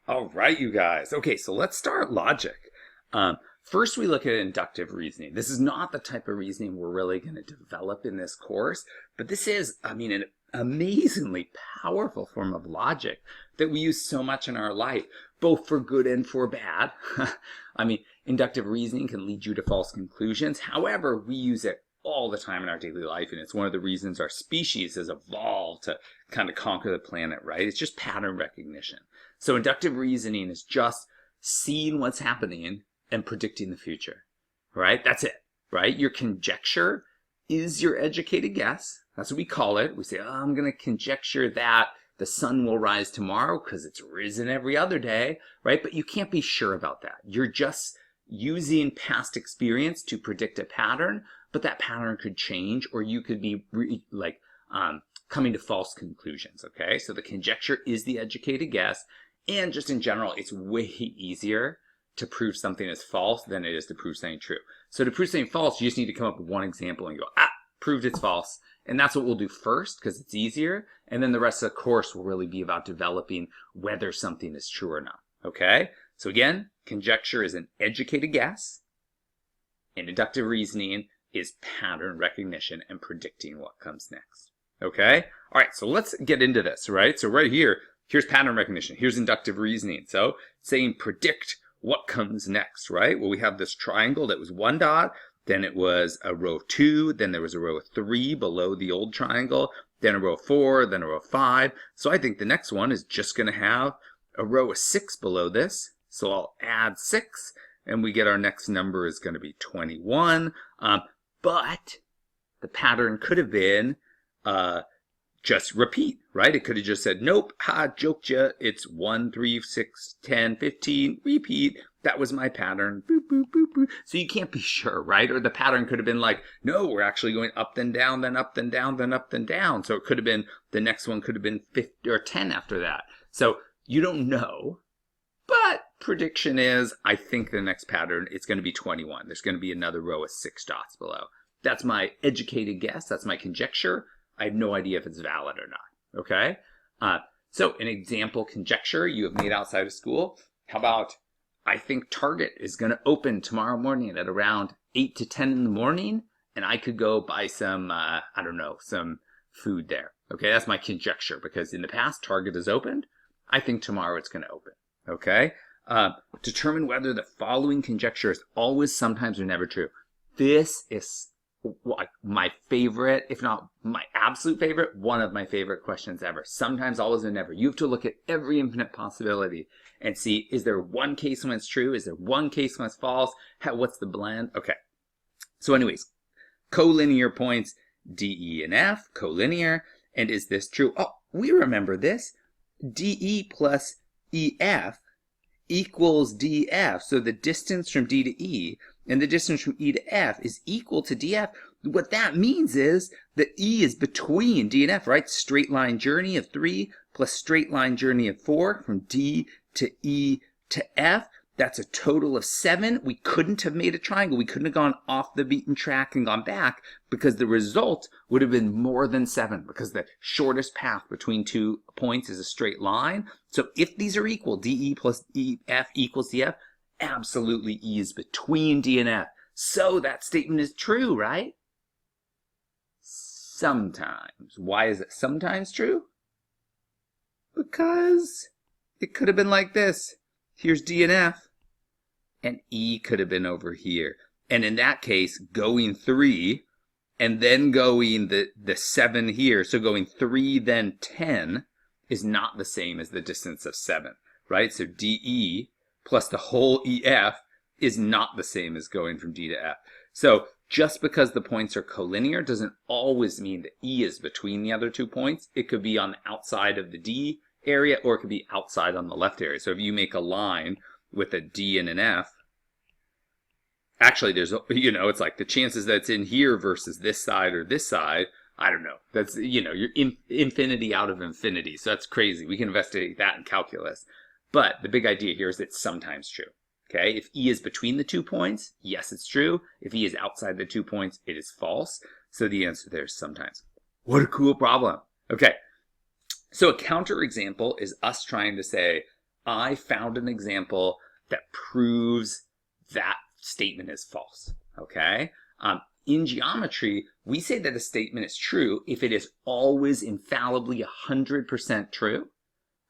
All right, you guys. Okay, so let's start logic. First, we look at inductive reasoning. This is not the type of reasoning we're really going to develop in this course, but this is, an amazingly powerful form of logic that we use so much in our life, both for good and for bad. Inductive reasoning can lead you to false conclusions. However, we use it all the time in our daily life, and it's one of the reasons our species has evolved to kind of conquer the planet, right? It's just pattern recognition. So inductive reasoning is just seeing what's happening and predicting the future, right? That's it, right? Your conjecture is your educated guess. That's what we call it. We say, oh, I'm going to conjecture that the sun will rise tomorrow because it's risen every other day, right? But you can't be sure about that. You're just using past experience to predict a pattern, but that pattern could change, or you could be coming to false conclusions, okay? So the conjecture is the educated guess, and just in general, it's way easier to prove something is false than it is to prove something true. So to prove something false, you just need to come up with one example and go, proved it's false. And that's what we'll do first because it's easier. And then the rest of the course will really be about developing whether something is true or not. Okay? So again, conjecture is an educated guess. And inductive reasoning is pattern recognition and predicting what comes next. Okay? All right, so let's get into this, right? So right here, here's pattern recognition. Here's inductive reasoning. So saying predict what comes next, right? Well, we have this triangle that was one dot, then it was a row of 2, then there was a row of 3 below the old triangle, then a row of 4, then a row of 5. So I think the next one is just going to have a row of 6 below this. So I'll add 6, and we get our next number is going to be 21. But the pattern could have been just repeat, right? It could have just said, nope, joked ya. It's 1, 3, 6, 10, 15, repeat. That was my pattern. Boop, boop, boop, boop. So you can't be sure, right? Or the pattern could have been like, no, we're actually going up then down, then up then down, then up then down. So it could have been, the next one could have been 50 or 10 after that. So you don't know, but prediction is, I think the next pattern, it's going to be 21. There's going to be another row of 6 dots below. That's my educated guess. That's my conjecture. I have no idea if it's valid or not, okay? So an example conjecture you have made outside of school. How about, I think Target is going to open tomorrow morning at around 8 to 10 in the morning, and I could go buy some, some food there. Okay, that's my conjecture, because in the past, Target has opened. I think tomorrow it's going to open, okay? Determine whether the following conjecture is always, sometimes, or never true. This is my favorite, if not my absolute favorite, one of my favorite questions ever. Sometimes, always, and never. You have to look at every infinite possibility and see, is there one case when it's true? Is there one case when it's false? What's the blend? Okay. So anyways, collinear points, D, E, and F, collinear. And is this true? Oh, we remember this. DE plus EF equals DF. So the distance from D to E and the distance from E to F is equal to DF. What that means is that E is between D and F, right? Straight line journey of 3 plus straight line journey of 4 from D to E to F. That's a total of 7. We couldn't have made a triangle. We couldn't have gone off the beaten track and gone back because the result would have been more than 7 because the shortest path between 2 points is a straight line. So if these are equal, DE plus EF equals DF, absolutely E is between D and F. So that statement is true, right? Sometimes. Why is it sometimes true? Because it could have been like this. Here's D and F, and E could have been over here. And in that case, going 3, and then going the 7 here, so going 3, then 10, is not the same as the distance of 7, right? So DE plus the whole EF is not the same as going from D to F. So just because the points are collinear doesn't always mean that E is between the other 2 points. It could be on the outside of the D area, or it could be outside on the left area. So if you make a line with a D and an F, actually there's, it's like the chances that it's in here versus this side or this side, I don't know. That's, you're infinity out of infinity. So that's crazy. We can investigate that in calculus. But the big idea here is it's sometimes true. Okay, if E is between the 2 points, yes, it's true. If E is outside the 2 points, it is false. So the answer there is sometimes. What a cool problem. Okay, so a counterexample is us trying to say, I found an example that proves that statement is false, okay? In geometry, we say that a statement is true if it is always infallibly 100% true.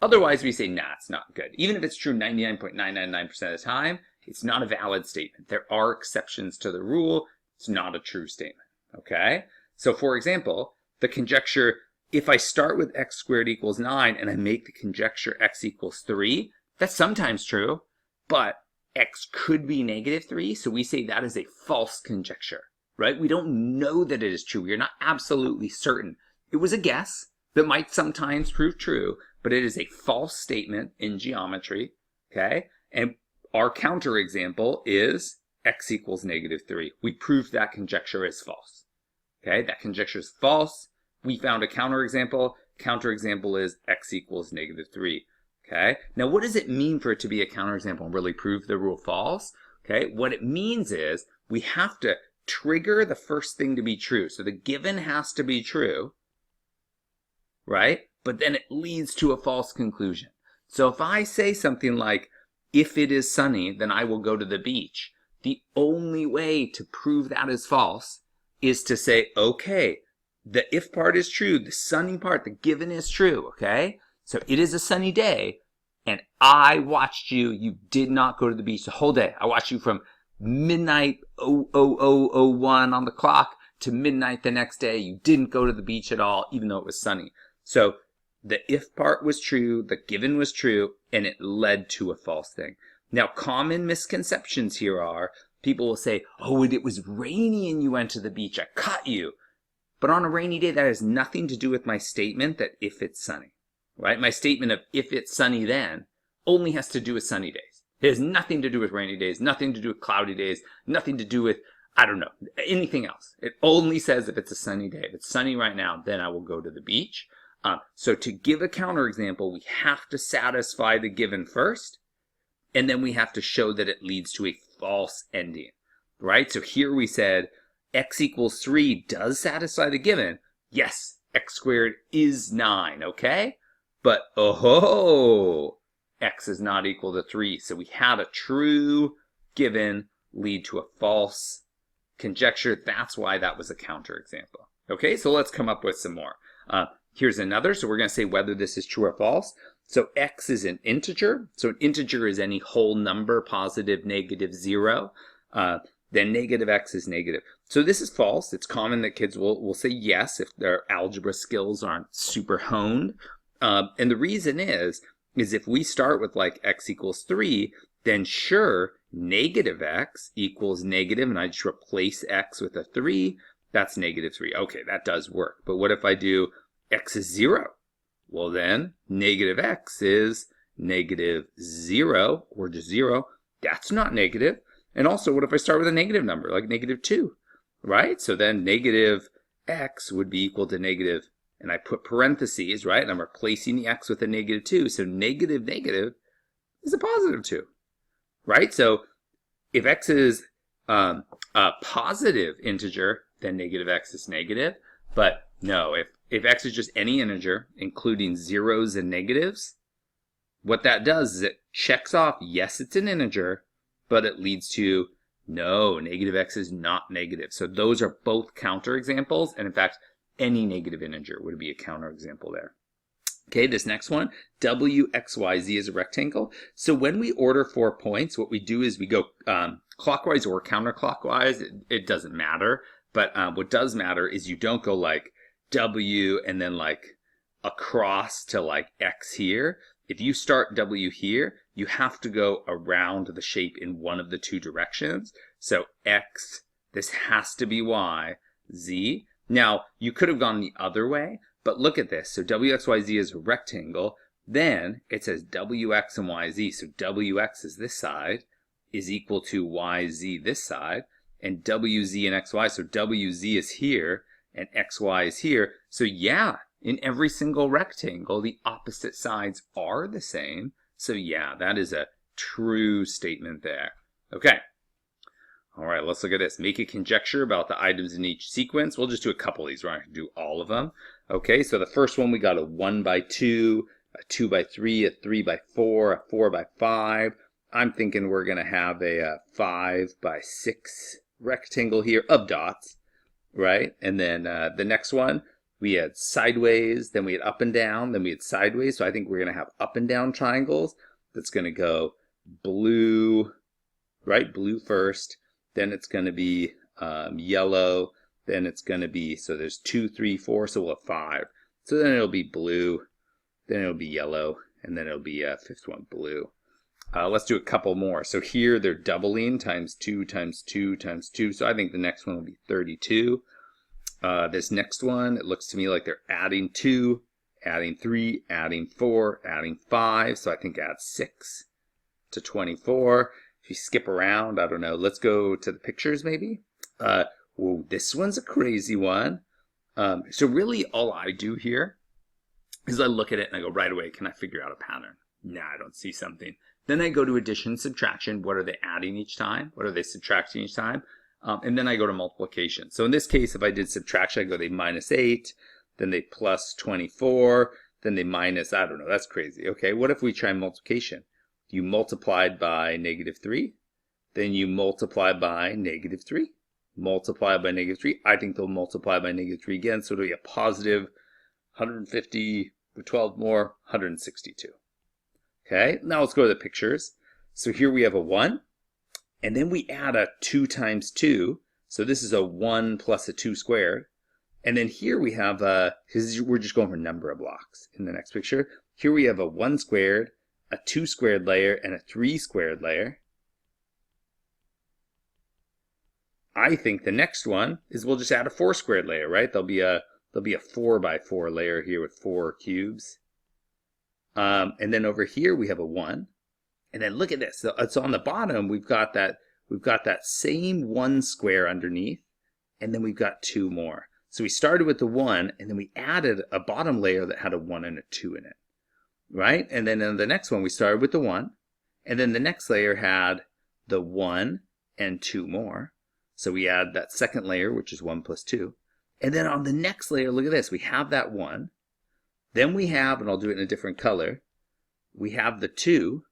Otherwise, we say, nah, it's not good. Even if it's true 99.999% of the time, it's not a valid statement. There are exceptions to the rule. It's not a true statement, okay? So for example, the conjecture, if I start with x squared equals 9 and I make the conjecture x equals 3, that's sometimes true, but x could be negative 3, so we say that is a false conjecture, right? We don't know that it is true. We are not absolutely certain. It was a guess that might sometimes prove true, but it is a false statement in geometry, okay? And our counterexample is x equals negative 3. We proved that conjecture is false, okay? That conjecture is false. We found a counterexample. Counterexample is x equals negative 3, okay? Now, what does it mean for it to be a counterexample and really prove the rule false? Okay, what it means is we have to trigger the first thing to be true. So the given has to be true, right? But then it leads to a false conclusion. So if I say something like, if it is sunny, then I will go to the beach. The only way to prove that is false is to say, okay, the if part is true, the sunny part, the given is true, okay? So it is a sunny day, and I watched you. You did not go to the beach the whole day. I watched you from midnight 0001 on the clock to midnight the next day. You didn't go to the beach at all, even though it was sunny. So the if part was true, the given was true, and it led to a false thing. Now, common misconceptions here are, people will say, oh, it was rainy and you went to the beach. I caught you. But on a rainy day, that has nothing to do with my statement that if it's sunny, right? My statement of if it's sunny then only has to do with sunny days. It has nothing to do with rainy days, nothing to do with cloudy days, nothing to do with, I don't know, anything else. It only says if it's a sunny day. If it's sunny right now, then I will go to the beach. So to give a counterexample, we have to satisfy the given first, and then we have to show that it leads to a false ending, right? So here we said x equals 3 does satisfy the given. Yes, x squared is 9, okay? But, oh, x is not equal to 3. So we had a true given lead to a false conjecture. That's why that was a counterexample. Okay, so let's come up with some more. Here's another. So we're going to say whether this is true or false. So x is an integer. So an integer is any whole number, positive, negative, 0. Then negative x is negative. So this is false. It's common that kids will say yes if their algebra skills aren't super honed. And the reason is if we start with like x equals 3, then sure, negative x equals negative, and I just replace x with a 3, that's negative 3. Okay, that does work. But what if I do x is 0? Well then, negative x is negative 0, or just 0. That's not negative. And also, what if I start with a negative number, like negative 2, right? So then negative x would be equal to negative, and I put parentheses, right? And I'm replacing the x with a negative 2. So negative is a positive 2, right? So if x is a positive integer, then negative x is negative. But no, if x is just any integer, including zeros and negatives, what that does is it checks off, yes, it's an integer, but it leads to, no, negative x is not negative. So those are both counterexamples, and in fact, any negative integer would be a counterexample there. Okay, this next one, w, x, y, z is a rectangle. So when we order 4 points, what we do is we go clockwise or counterclockwise. It doesn't matter, but what does matter is you don't go like w and then like across to like x here. If you start w here, you have to go around the shape in one of the two directions. So x, this has to be y, z. Now, you could have gone the other way, but look at this. So wxyz is a rectangle. Then it says wx and yz. So wx is this side is equal to yz this side. And wz and xy, so wz is here and xy is here. So yeah, in every single rectangle, the opposite sides are the same. So yeah, that is a true statement there. Okay. All right, let's look at this. Make a conjecture about the items in each sequence. We'll just do a couple of these. We're not going to do all of them. Okay, so the first one, we got a 1 by 2, a 2 by 3, a 3 by 4, a 4 by 5. I'm thinking we're going to have a 5 by 6 rectangle here of dots, right? And then the next one, we had sideways, then we had up and down, then we had sideways. So I think we're going to have up and down triangles. That's going to go blue, right? Blue first. Then it's going to be yellow. Then it's going to be, so there's 2, 3, 4, so we'll have 5. So then it'll be blue, then it'll be yellow, and then it'll be fifth one, blue. Let's do a couple more. So here they're doubling, times 2, times 2, times 2. So I think the next one will be 32. This next one, it looks to me like they're adding 2, adding 3, adding 4, adding 5. So I think add 6 to 24. If you skip around, I don't know. Let's go to the pictures maybe. Whoa, this one's a crazy one. So really all I do here is I look at it and I go right away, can I figure out a pattern? Nah, I don't see something. Then I go to addition, subtraction. What are they adding each time? What are they subtracting each time? And then I go to multiplication. So in this case, if I did subtraction, I go they minus 8, then they plus 24, then they minus, I don't know, that's crazy. Okay, what if we try multiplication? You multiplied by negative 3, then you multiply by negative 3, multiply by negative 3. I think they'll multiply by negative 3 again, so it'll be a positive 150 with 12 more, 162. Okay, now let's go to the pictures. So here we have a 1, and then we add a 2 times 2. So this is a 1 plus a 2 squared. And then here we have because we're just going for number of blocks in the next picture. Here we have a 1 squared, a 2 squared layer, and a 3 squared layer. I think the next one is we'll just add a 4 squared layer, right? There'll be a 4 by 4 layer here with 4 cubes. And then over here we have a 1. And then look at this. So on the bottom we've got that same 1 square underneath, and then we've got 2 more. So we started with the 1, and then we added a bottom layer that had a 1 and a 2 in it, right? And then in the next one we started with the 1, and then the next layer had the 1 and 2 more. So we add that second layer, which is 1 plus 2. And then on the next layer, look at this, we have that 1. Then we have, and I'll do it in a different color, we have the 2.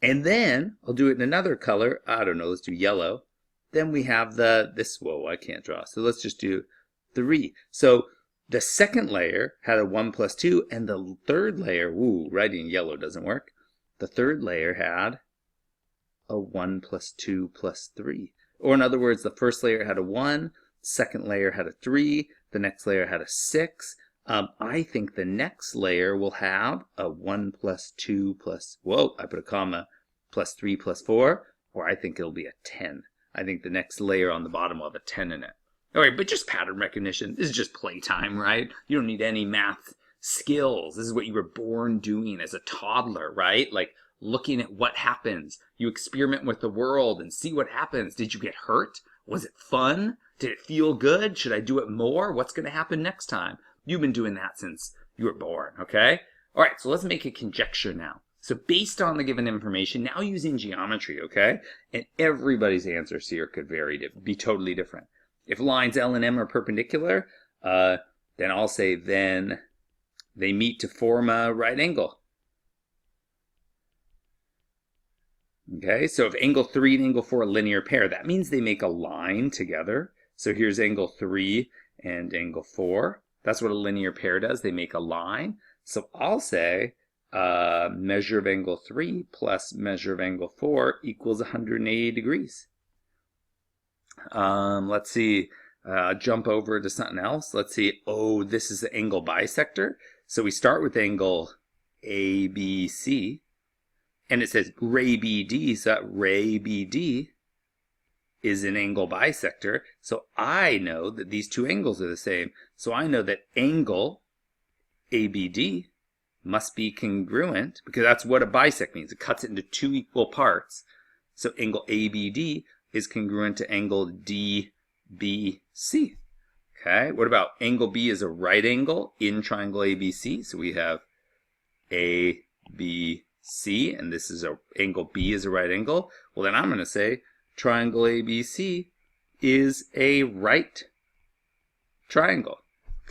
And then, I'll do it in another color, I don't know, let's do yellow. Then we have whoa, I can't draw, so let's just do 3. So the second layer had a 1 plus 2, and the third layer, writing yellow doesn't work. The third layer had a 1 plus 2 plus 3. Or in other words, the first layer had a 1, second layer had a 3, the next layer had a 6. I think the next layer will have a 1 plus 2 plus, I put a comma, plus 3 plus 4, or I think it'll be a 10. I think the next layer on the bottom will have a 10 in it. All right, but just pattern recognition. This is just playtime, right? You don't need any math skills. This is what you were born doing as a toddler, right? Like looking at what happens. You experiment with the world and see what happens. Did you get hurt? Was it fun? Did it feel good? Should I do it more? What's going to happen next time? You've been doing that since you were born, okay? All right, so let's make a conjecture now. So based on the given information, now using geometry, okay? And everybody's answers here could be totally different. If lines L and M are perpendicular, then I'll say then they meet to form a right angle. Okay, so if angle 3 and angle 4 are a linear pair, that means they make a line together. So here's angle 3 and angle 4. That's what a linear pair does. They make a line. So I'll say measure of angle 3 plus measure of angle 4 equals 180 degrees. Let's see. Jump over to something else. Let's see. Oh, this is the angle bisector. So we start with angle ABC. And it says ray BD, so that ray BD is an angle bisector. So I know that these two angles are the same. So I know that angle ABD must be congruent, because that's what a bisect means. It cuts it into 2 equal parts. So angle ABD is congruent to angle DBC. Okay, what about angle B is a right angle in triangle ABC? So we have ABC, and this is angle B is a right angle. Well, then I'm going to say triangle ABC is a right triangle.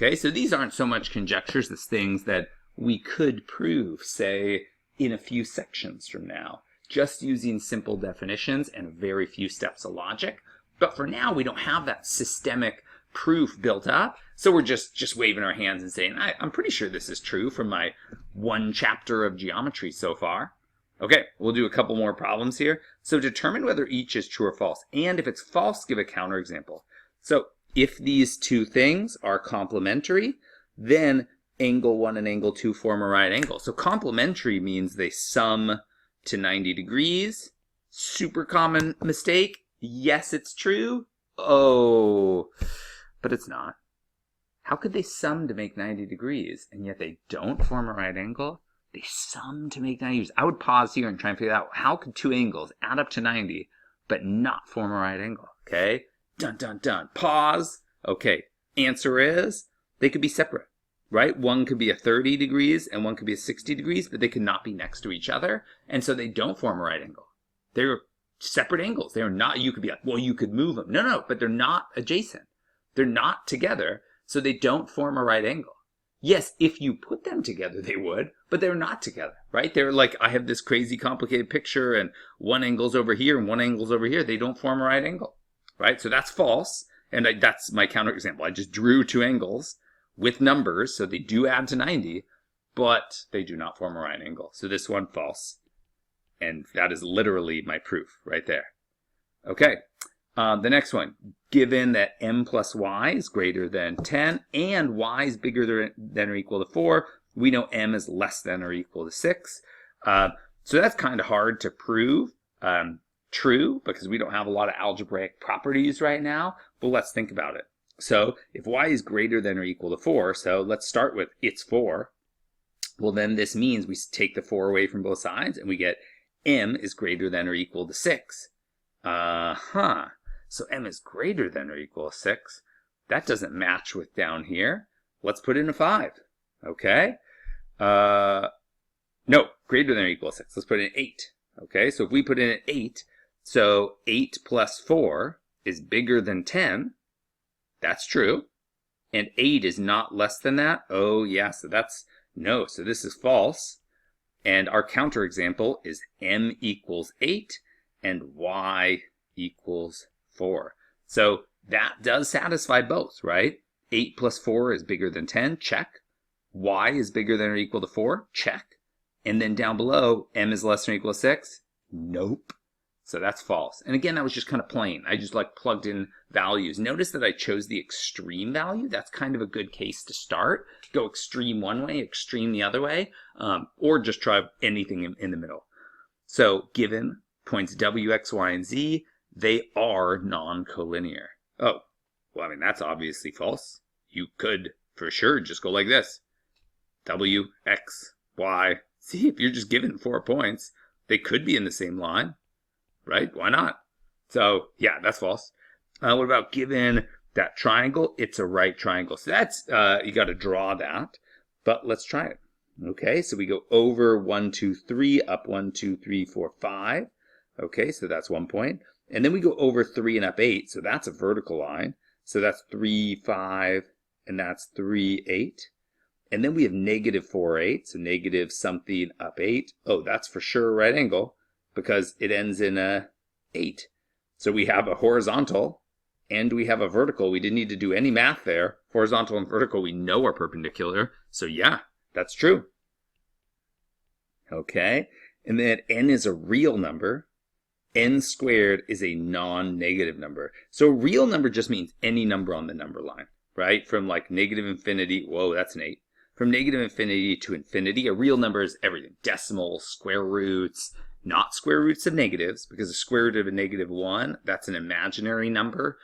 Okay, so these aren't so much conjectures as things that we could prove, say, in a few sections from now, just using simple definitions and very few steps of logic. But for now, we don't have that systemic proof built up, so we're just waving our hands and saying, I'm pretty sure this is true from my one chapter of geometry so far. Okay, we'll do a couple more problems here. So determine whether each is true or false, and if it's false, give a counterexample. So if these two things are complementary, then angle 1 and angle 2 form a right angle. So complementary means they sum to 90 degrees. Super common mistake. Yes, it's true. Oh, but it's not. How could they sum to make 90 degrees, and yet they don't form a right angle? They sum to make 90 degrees. I would pause here and try and figure out how could two angles add up to 90, but not form a right angle, okay? Dun, dun, dun. Pause. Okay, answer is they could be separate, right? One could be a 30 degrees and one could be a 60 degrees, but they could not be next to each other, and so they don't form a right angle. They're separate angles. They're not, you could be like, well, you could move them. No, but they're not adjacent. They're not together, so they don't form a right angle. Yes, if you put them together, they would, but they're not together, right? They're like, I have this crazy complicated picture and one angle's over here and one angle's over here. They don't form a right angle, right? So that's false, and that's my counterexample. I just drew two angles with numbers, so they do add to 90, but they do not form a right angle. So this one, false. And that is literally my proof right there. Okay, the next one. Given that m plus y is greater than 10 and y is bigger than or equal to 4, we know m is less than or equal to 6. So that's kind of hard to prove true because we don't have a lot of algebraic properties right now, but let's think about it. So if y is greater than or equal to 4, so let's start with it's 4. Well, then this means we take the 4 away from both sides and we get m is greater than or equal to 6. So m is greater than or equal to 6. That doesn't match with down here. Let's put in a 5. Okay? No, greater than or equal to 6. Let's put in 8. Okay, so if we put in an 8, so 8 plus 4 is bigger than 10. That's true. And 8 is not less than that. Oh, yeah, so that's no. So this is false. And our counterexample is m equals 8 and y equals 4. So that does satisfy both, right? 8 plus 4 is bigger than 10, check. Y is bigger than or equal to 4, check. And then down below, m is less than or equal to 6, nope. So that's false. And again, that was just kind of plain. I just like plugged in values. Notice that I chose the extreme value. That's kind of a good case to start. Go extreme one way, extreme the other way, or just try anything in the middle. So given points w, x, y, and z, they are non-collinear. Oh, well, I mean, that's obviously false. You could, for sure, just go like this. W, x, y, z. If you're just given 4 points, they could be in the same line, right? Why not? So, yeah, that's false. What about given that triangle? It's a right triangle. So that's, you got to draw that, but let's try it. Okay, so we go over 1, 2, 3, up 1, 2, 3, 4, 5. Okay, so that's 1 point. And then we go over 3 and up 8, so that's a vertical line. So that's 3, 5, and that's 3, 8. And then we have negative 4, 8, so negative something up 8. Oh, that's for sure a right angle because it ends in a 8. So we have a horizontal and we have a vertical. We didn't need to do any math there. Horizontal and vertical we know are perpendicular. So yeah, that's true. Okay, and then n is a real number. N squared is a non-negative number. So a real number just means any number on the number line, right? From like negative infinity, whoa, that's an 8. From negative infinity to infinity, a real number is everything. Decimals, square roots, not square roots of negatives, because the square root of a negative 1, that's an imaginary number.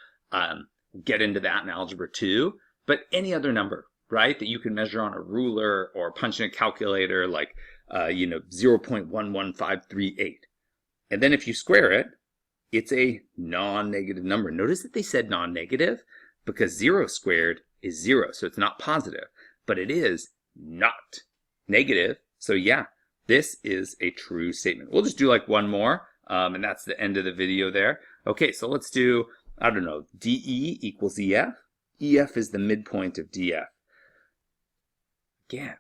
Get into that in algebra 2. But any other number, right, that you can measure on a ruler or punch in a calculator, like, 0.11538. And then if you square it, it's a non-negative number. Notice that they said non-negative because 0 squared is 0, so it's not positive. But it is not negative. So yeah, this is a true statement. We'll just do like one more, and that's the end of the video there. Okay, so let's do, I don't know, DE equals EF. EF is the midpoint of DF. Again,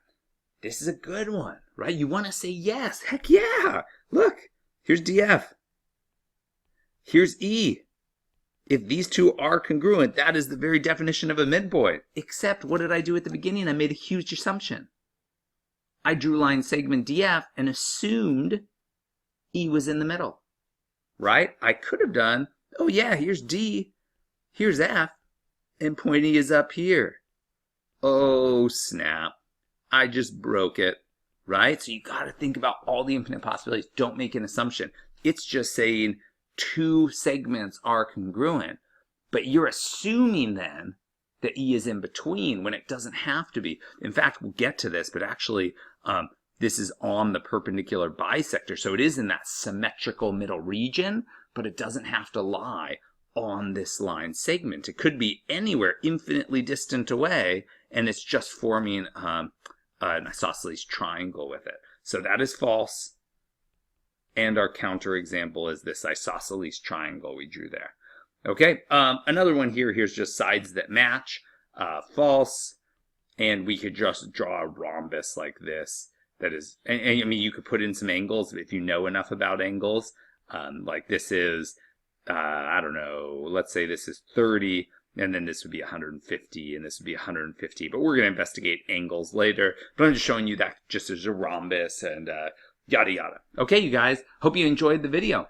this is a good one, right? You want to say yes. Heck yeah. Look, here's DF. Here's E. If these two are congruent, that is the very definition of a midpoint. Except, what did I do at the beginning? I made a huge assumption. I drew line segment DF and assumed E was in the middle, right? I could have done, oh yeah, here's D, here's F, and point E is up here. Oh snap, I just broke it, right? So you got to think about all the infinite possibilities. Don't make an assumption. It's just saying two segments are congruent, but you're assuming then that E is in between when it doesn't have to be. In fact, we'll get to this, but actually this is on the perpendicular bisector, so it is in that symmetrical middle region, but it doesn't have to lie on this line segment. It could be anywhere infinitely distant away, and it's just forming an isosceles triangle with it. So that is false, and our counterexample is this isosceles triangle we drew there. Okay, another one here's just sides that match, false, and we could just draw a rhombus like this. That is, and I mean, you could put in some angles if you know enough about angles. Like this is, I don't know, let's say this is 30, and then this would be 150, and this would be 150. But we're going to investigate angles later. But I'm just showing you that just as a rhombus and yada yada. Okay, you guys, hope you enjoyed the video.